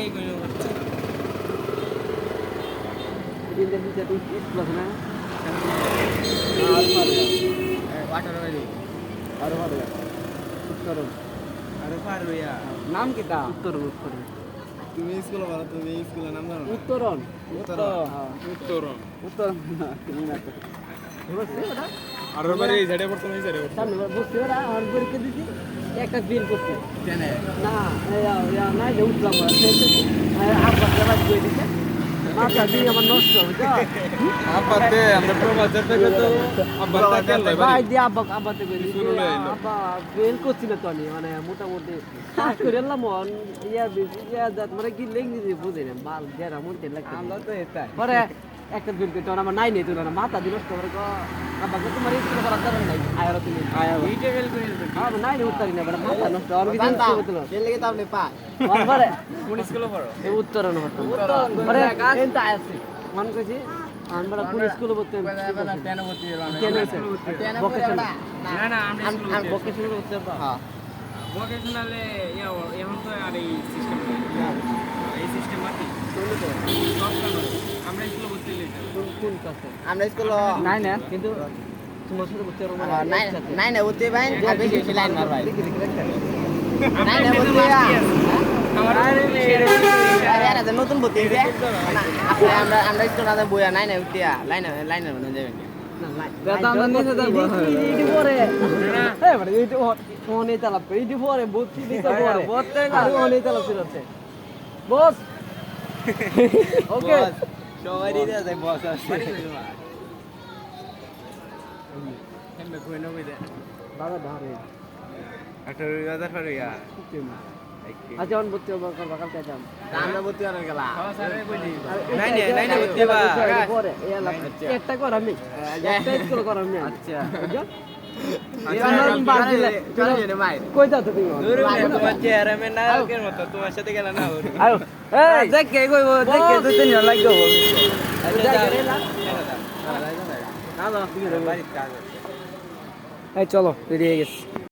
এই কইলো হচ্ছে দিন দিন যেতে প্লাস না ওয়াটার ওয়াইল আর ভালো উত্তরণ আর পারুয়া নাম কি তা উত্তরণ তুমি স্কুলে ভালো তুমি স্কুলের নাম জানো উত্তরণ উত্তরণ উত্তরণ তুমি না তো আর বারে এই সাইডে পড়তো এই সাইডে পড়তো সামনে বসে ওরা আর পরীক্ষা দিছি একটা বিল করতে জানে না না যে উঠলাম আব্বা যারা কই দিছে মাথা দিয়ে আমার নষ্ট বুঝছো আব্বাতে আমরা প্রবাসের থেকে তো আব্বাতে কেন লয় ভাই ভাই দিয়ে আব্বাতে কই দিছে শুরু লই আইলো। আব্বা বিল করছিল তো আমি মানে মোটামুটি কাজ করে এলাম মন ইয়া দাঁত মানে কি লেঙ্গি বুঝে না বাল যারা মনতে লাগছে আমরা তো এটাই পরে একটা বিল করতে আমার নাই নেই তুই না মাথা দিয়ে নষ্ট করে আব্বাকে তোমার স্কুলে করার দরকার নাই আয়ার তুমি আয়া এইটা বেল করে আমি নাই রে উত্তরই না বড় মাথা নষ্ট আর কি জানতে বলতো এর লাগি তো আপনি পা পরে কোন স্কুলে পড়ো এই উত্তরণ হতো পরে এনটা আছে মন কইছি আমরা কোন স্কুলে পড়তে কেন ভর্তি হলো কেন আছে ভোকেশনাল না না আমরা আমি ভোকেশনাল করতে পারবো হ্যাঁ ভোকেশনালে এখন তো আর এই সিস্টেম এই সিস্টেম আছে আমরা স্কুলে ভর্তি হইলাম কোন ক্লাসে আমরা স্কুল নাই না কিন্তু তোমার সাথে করতে পারবো নাই না উঠতে ভাই আর বেশি বেশি লাইন মার ভাই দেখি দেখি নাই না উঠতে আমার আরে নতুন ভর্তি হইছে আমরা আমরা স্কুল না বইয়া নাই না উঠতে লাইন লাইন মানে যাবেন দাদা আমরা নিতে যাবো ইডি পরে হ্যাঁ মানে ইডি ফোনে চালাপ ইডি পরে বুদ্ধি দিতে পরে বলতে আর ফোনে চালাপ ছিলছে বস ওকে সবাই দিতে যায় বস আছে এমবে কই না কই দে দাদা ধারে 18000 পারুয়া আচ্ছা অন বুদ্ধি করবা কালকে যাম আমরা ভর্তি হওয়ার গেলা স্যারে কইলি নাই না উঠতে বা পরে একটা কর আমি একটা স্কুল কর আমি আচ্ছা কই দাও তুমি তোমার চেহারা মে না কেন মত তোমার সাথে গেল না আয়ো এই দেখ কে কইব দেখ কে দুই তিন জন লাগবে এই চলো রেডি হয়ে গেছে